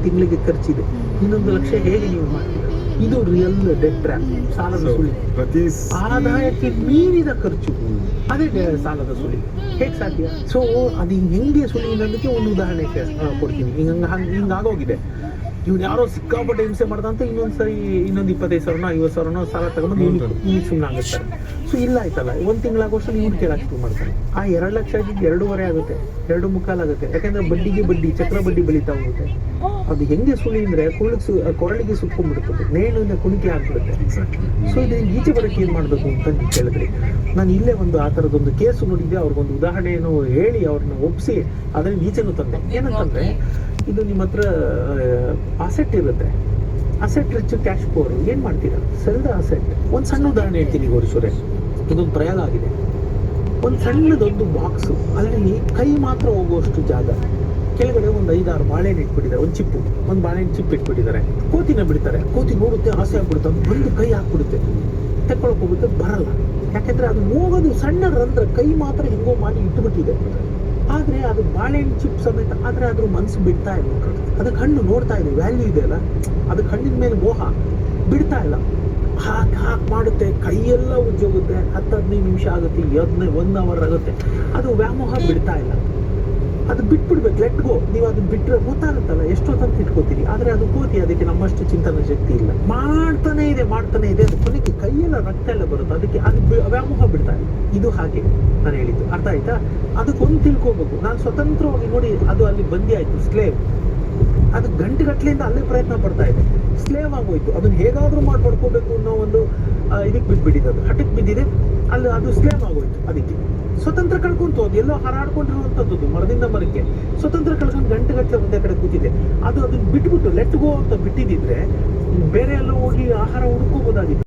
ತಿಂಗಳಿಗೆ ಖರ್ಚಿದೆ, 1,00,000 ಹೇಗೆ ನೀವು ಮಾಡ್ತೀರಾ? ಇದು ರಿಯಲ್ ಡೆಟ್ ಟ್ರ್ಯಾಪ್, ಸಾಲದ ಸುಳಿ. ಆದಾಯಕ್ಕೆ ಮೀರಿದ ಖರ್ಚು, ಅದೇ ಸಾಲದ ಸುಳಿ. ಹೇಗೆ ಸಾಧ್ಯ? ಸೊ ಅದು ಹೆಂಗೆ ಸುಳಿ ಅನ್ನೋದಕ್ಕೆ ಒಂದು ಉದಾಹರಣೆ ಕೊಡ್ತೀನಿ. ಹಿಂಗಾಗೋಗಿದೆ. ಇವ್ನು ಯಾರೋ ಸಿಕ್ಕಾಪಟ್ಟೆ ಹಿಂಸೆ ಮಾಡ್ದಂತ ಇನ್ನೊಂದು 25,000 50,000 ಸಾಲ ತಗೊಂಡು ಇವ್ನು ಸುಮ್ಮನೆ ಆಗುತ್ತಾರೆ. ಸೊ ಇಲ್ಲ ಆಯ್ತಲ್ಲ, 1 ತಿಂಗಳಾಗೋಷ್ಟು ಇವ್ನು ಕೇಳಕ್ಕೆ ಶುರು ಮಾಡ್ತಾನೆ. ಆ 2,00,000 2.5 ಆಗುತ್ತೆ, 2.25 ಆಗುತ್ತೆ. ಯಾಕಂದ್ರೆ ಬಡ್ಡಿಗೆ ಬಡ್ಡಿ, ಚಕ್ರ ಬಡ್ಡಿ ಬೆಳೀತಾ ಹೋಗುತ್ತೆ. ಅದು ಹೆಂಗೆ ಸುಳಿ ಅಂದ್ರೆ ಕೊರಳಿಗೆ ಸುಟ್ಕೊಂಡ್ಬಿಡ್ತದೆ, ನೇಣಿನ ಕುಣಿಕೆ ಆಗ್ಬಿಡುತ್ತೆ. ಸೊ ಇದು ಈಚೆ ಬರೋಕ್ಕೆ ಏನು ಮಾಡಬೇಕು ಅಂತ ನೀವು ಕೇಳಿದ್ರಿ. ನಾನು ಇಲ್ಲೇ ಆ ಥರದೊಂದು ಕೇಸು ನೋಡಿದ್ದೆ. ಅವ್ರಿಗೊಂದು ಉದಾಹರಣೆಯನ್ನು ಹೇಳಿ ಅವ್ರನ್ನ ಒಪ್ಪಿಸಿ ಅದರಿಂದ ಈಚೆನೂ ತಂದೆ. ಏನಂತಂದ್ರೆ, ಇದು ನಿಮ್ಮ ಹತ್ರ ಅಸೆಟ್ ಇರುತ್ತೆ, ಅಸೆಟ್ ರಿಚ್ ಕ್ಯಾಶ್ ಪೋರ್. ಏನು ಮಾಡ್ತೀರಾ? Sell the asset. ಒಂದು ಸಣ್ಣ ಉದಾಹರಣೆ ಹೇಳ್ತೀನಿ ಗೋರೀಶ್ವರೇ, ಇದೊಂದು ಪ್ರಯೋಗ ಆಗಿದೆ. ಒಂದು ಸಣ್ಣದೊಂದು ಬಾಕ್ಸು, ಅಲ್ಲಿ ಕೈ ಮಾತ್ರ ಹೋಗುವಷ್ಟು ಜಾಗ, ಕೆಳಗಡೆ ಒಂದು 5-6 ಬಾಳೆಹಣ್ಣು ಇಟ್ಬಿಟ್ಟಿದ್ದಾರೆ, ಒಂದು ಬಾಳೆಹಣ್ಣು ಚಿಪ್ ಇಟ್ಬಿಟ್ಟಿದ್ದಾರೆ. ಕೋತಿನ ಬಿಡ್ತಾರೆ, ಕೋತಿ ನೋಡುತ್ತೆ, ಆಸೆ ಆಗ್ಬಿಡುತ್ತೆ, ಅದು ಬಂದು ಕೈ ಹಾಕ್ಬಿಡುತ್ತೆ, ತೆಕ್ಕೊಳಕ್ಕೆ ಹೋಗುತ್ತೆ, ಬರಲ್ಲ. ಯಾಕೆಂದ್ರೆ ಅದು ಹೋಗೋದು ಸಣ್ಣ ರಂಧ್ರ, ಕೈ ಮಾತ್ರ ಹೆಂಗೋ ಮಾಡಿ ಇಟ್ಬಿಟ್ಟಿದೆ. ಆದರೆ ಅದು ಬಾಳೆಹಣ್ಣು ಚಿಪ್ ಸಮೇತ. ಆದರೆ ಅದ್ರ ಮನಸ್ಸು ಬಿಡ್ತಾ ಇಲ್ಲ. ಅದಕ್ಕೆ ಹಣ್ಣು ನೋಡ್ತಾ ಇದೆ, ವ್ಯಾಲ್ಯೂ ಇದೆ ಅಲ್ಲ, ಅದಕ್ಕೆ ಹಣ್ಣಿನ ಮೇಲೆ ಮೋಹ ಬಿಡ್ತಾ ಇಲ್ಲ. ಹಾಕಿ ಮಾಡುತ್ತೆ, ಕೈಯೆಲ್ಲ ಉಜ್ಜೋಗುತ್ತೆ, 10-15 ನಿಮಿಷ ಆಗುತ್ತೆ, 1 ಅವರ್ ಆಗುತ್ತೆ, ಅದು ವ್ಯಾಮೋಹ ಬಿಡ್ತಾ ಇಲ್ಲ. ಅದು ಬಿಟ್ಬಿಡ್ಬೇಕು, ಲೆಟ್ ಗೋ. ನೀವು ಅದನ್ನ ಬಿಟ್ಟರೆ ಗೊತ್ತಾಗುತ್ತಲ್ಲ, ಎಷ್ಟೊತ್ತಂತ ಇಟ್ಕೋತೀರಿ. ಆದರೆ ಅದು ಕೋತಿ, ಅದಕ್ಕೆ ನಮ್ಮಷ್ಟು ಚಿಂತನ ಶಕ್ತಿ ಇಲ್ಲ, ಮಾಡ್ತಾನೆ ಇದೆ. ಅದು ಕೊನೆಗೆ ಕೈಯೆಲ್ಲ ರಕ್ತ ಎಲ್ಲ ಬರುತ್ತೆ, ಅದಕ್ಕೆ ಅದು ವ್ಯಾಮೋಹ ಬಿಡ್ತಾ ಇಲ್ಲ. ಇದು ಹಾಗೆ ನಾನು ಹೇಳಿದ್ದು ಅರ್ಥ ಆಯ್ತಾ? ಅದಕ್ಕೊಂದು ತಿಳ್ಕೋಬೇಕು. ನಾನು ಸ್ವತಂತ್ರವಾಗಿ ನೋಡಿ, ಅದು ಅಲ್ಲಿ ಬಂದಿ ಆಯ್ತು, ಸ್ಲೇವ್. ಅದು ಗಂಟೆಗಟ್ಟಲೆಯಿಂದ ಅಲ್ಲೇ ಪ್ರಯತ್ನ ಪಡ್ತಾ ಇದೆ, ಸ್ಲೇವ್ ಆಗೋಯ್ತು. ಅದನ್ನ ಹೇಗಾದ್ರೂ ಮಾಡಿ ಪಡ್ಕೋಬೇಕು ಅನ್ನೋ ಒಂದು ಇದಕ್ಕೆ ಬಿದ್ದುಬಿಟ್ಟಿದೆ, ಅದು ಹಠಕ್ಕೆ ಬಿದ್ದಿದೆ. ಅಲ್ಲಿ ಅದು ಸ್ಲೇವ್ ಆಗೋಯ್ತು. ಅದಕ್ಕೆ ಸ್ವತಂತ್ರ ಕಳ್ಕೊಂತು. ಅದು ಎಲ್ಲೋ ಹಾರಾಡ್ಕೊಂಡಿರುವಂಥದ್ದು, ಮರದಿಂದ ಮರಕ್ಕೆ ಸ್ವತಂತ್ರ ಕಳ್ಕೊಂಡು ಗಂಟೆಗಟ್ಟಲೆ ಒಂದೇ ಕಡೆ ಕೂತಿದೆ. ಅದನ್ನ ಬಿಟ್ಬಿಟ್ಟು ಲೆಟ್ ಗೋ ಅಂತ ಬಿಟ್ಟಿದ್ದಿದ್ರೆ ಬೇರೆ ಎಲ್ಲ ಹೋಗಿ ಆಹಾರ ಹುಡ್ಕೋಬೋದಾಗಿತ್ತು.